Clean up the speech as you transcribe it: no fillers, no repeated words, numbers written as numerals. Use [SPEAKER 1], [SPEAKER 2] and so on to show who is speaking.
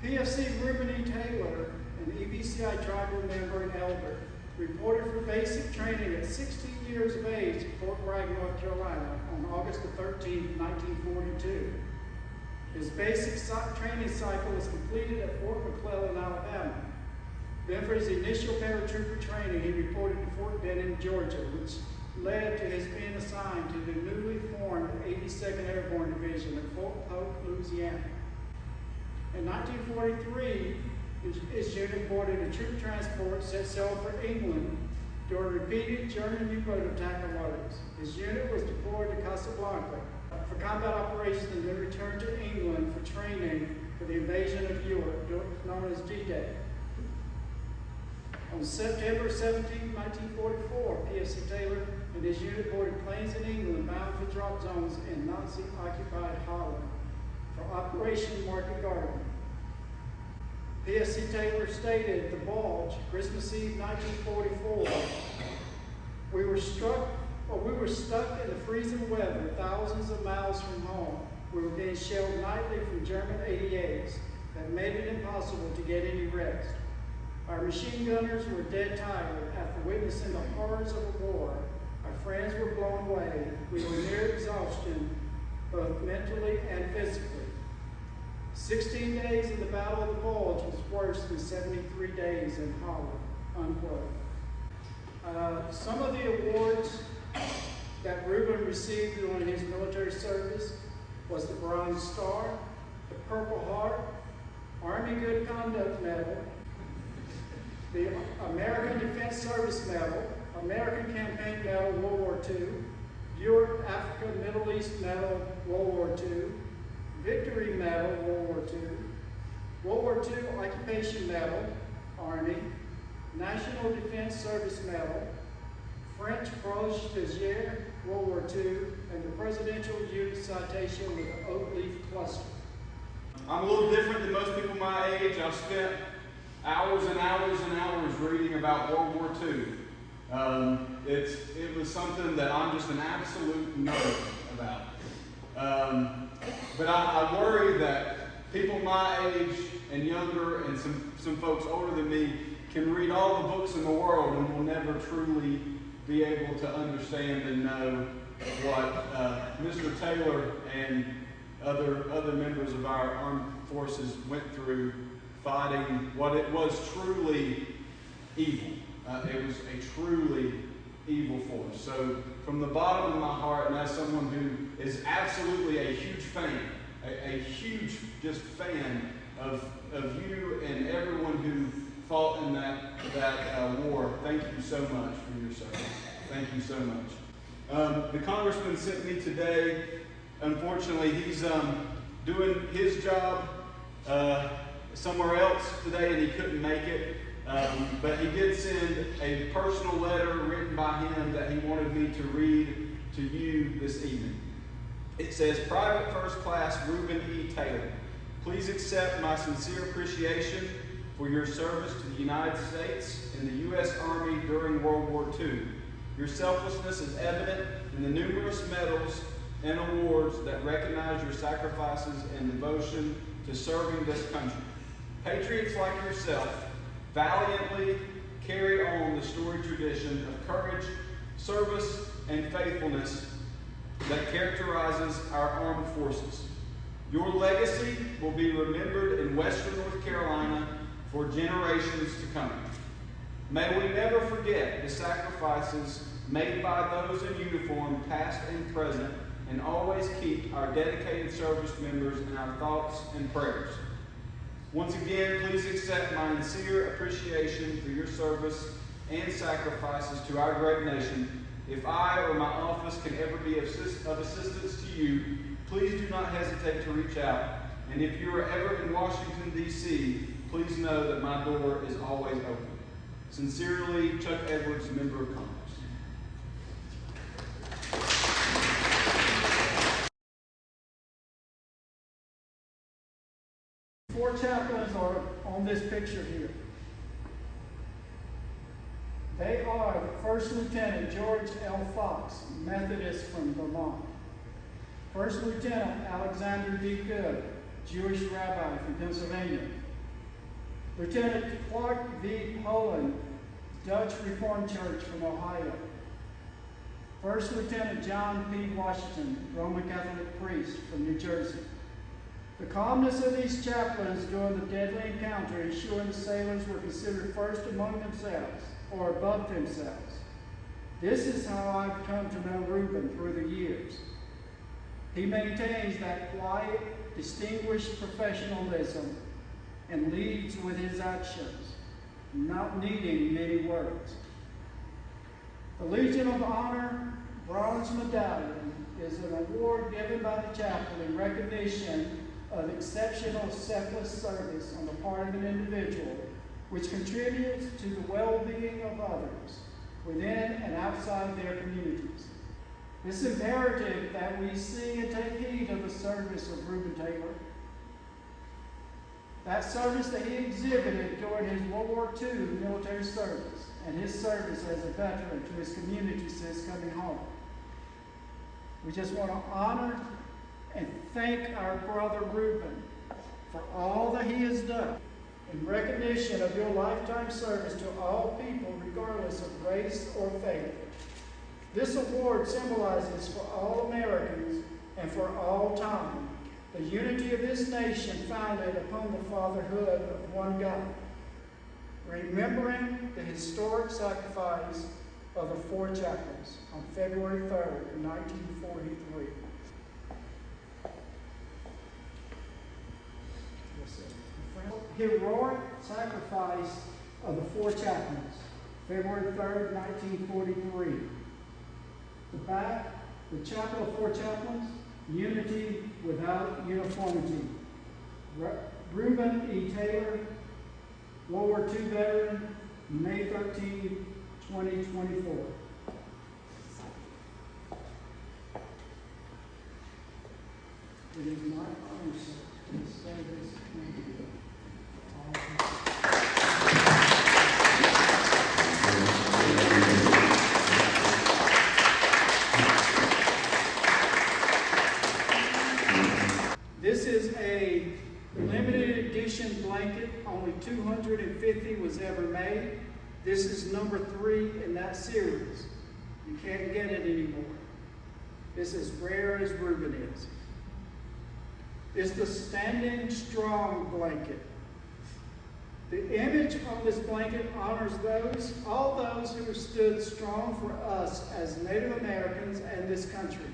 [SPEAKER 1] PFC Reuben E. Taylor, an EBCI tribal member and elder, reported for basic training at 16 years of age at Fort Bragg, North Carolina on August 13, 1942. His basic training cycle was completed at Fort McClellan, Alabama. Then for his initial paratrooper training, he reported to Fort Benning, Georgia, which led to his being assigned to the newly formed 82nd Airborne Division at Fort Polk, Louisiana. In 1943, his unit boarded a troop transport set sail for England during repeated German U-boat attack alerts. His unit was deployed to Casablanca for combat operations and then returned to England for training for the invasion of Europe, known as D-Day. On September 17, 1944, PFC Taylor and his unit boarded planes in England bound for drop zones in Nazi-occupied Holland for Operation Market Garden. PFC Taylor stated, "The Bulge, Christmas Eve, 1944. We were stuck in the freezing weather, thousands of miles from home. We were being shelled nightly from German 88s that made it impossible to get any rest. Our machine gunners were dead tired after witnessing the horrors of the war. Our friends were blown away. We were near exhaustion, both mentally and physically. 16 days in the Battle of the Bulge was worse than 73 days in Holland," unquote. Some of the awards that Reuben received during his military service was the Bronze Star, the Purple Heart, Army Good Conduct Medal, the American Defense Service Medal, American Campaign Medal, World War II, Europe, Africa, Middle East Medal, World War II, Victory Medal, World War II, World War II Occupation Medal, Army, National Defense Service Medal, French Croix de Guerre, World War II, and the Presidential Unit Citation with an oak leaf cluster.
[SPEAKER 2] I'm a little different than most people my age. I've spent hours and hours and hours reading about World War II. It was something that I'm just an absolute nerd about. But I worry that people my age and younger and some folks older than me can read all the books in the world and will never truly be able to understand and know what Mr. Taylor and other members of our armed forces went through fighting what it was truly evil. It was a truly evil force. So from the bottom of my heart, and as someone who is absolutely a huge fan, a huge just fan of you and everyone who fought in that war, thank you so much for your service. Thank you so much. The congressman sent me today. Unfortunately, he's doing his job somewhere else today and he couldn't make it. But he did send a personal letter written by him that he wanted me to read to you this evening. It says, "Private First Class Reuben E. Taylor, please accept my sincere appreciation for your service to the United States and the U.S. Army during World War II. Your selflessness is evident in the numerous medals and awards that recognize your sacrifices and devotion to serving this country. Patriots like yourself valiantly carry on the storied tradition of courage, service, and faithfulness that characterizes our armed forces. Your legacy will be remembered in Western North Carolina for generations to come. May we never forget the sacrifices made by those in uniform, past and present, and always keep our dedicated service members in our thoughts and prayers. Once again, please accept my sincere appreciation for your service and sacrifices to our great nation. If I or my office can ever be of assistance to you, please do not hesitate to reach out. And if you are ever in Washington, D.C., please know that my door is always open. Sincerely, Chuck Edwards, Member of Congress."
[SPEAKER 1] Four chaplains are on this picture here. They are First Lieutenant George L. Fox, Methodist from Vermont. First Lieutenant Alexander D. Good, Jewish rabbi from Pennsylvania. Lieutenant Clark V. Poland, Dutch Reformed Church from Ohio. First Lieutenant John P. Washington, Roman Catholic priest from New Jersey. The calmness of these chaplains during the deadly encounter ensured the sailors were considered first among themselves or above themselves. This is how I've come to know Reuben through the years. He maintains that quiet, distinguished professionalism and leads with his actions, not needing many words. The Legion of Honor Bronze Medallion is an award given by the chaplain in recognition of exceptional selfless service on the part of an individual, which contributes to the well-being of others within and outside their communities. It's imperative that we see and take heed of the service of Reuben Taylor. That service that he exhibited during his World War II military service and his service as a veteran to his community since coming home. We just want to honor and thank our brother Reuben for all that he has done in recognition of your lifetime service to all people regardless of race or faith. This award symbolizes for all Americans and for all time the unity of this nation founded upon the fatherhood of one God, remembering the historic sacrifice of the four chaplains on February 3rd, 1943. Heroic sacrifice of the four chaplains, February 3rd, 1943. The back, the chapel of four chaplains, unity without uniformity. Reuben E. Taylor, World War II veteran, May 13, 2024. It is my honor, sir, to say this to you. This is a limited edition blanket. Only 250 was ever made. This is number 3 in that series. You can't get it anymore. It's as rare as Reuben is. It's the Standing Strong blanket. The image on this blanket honors all those who have stood strong for us as Native Americans and this country.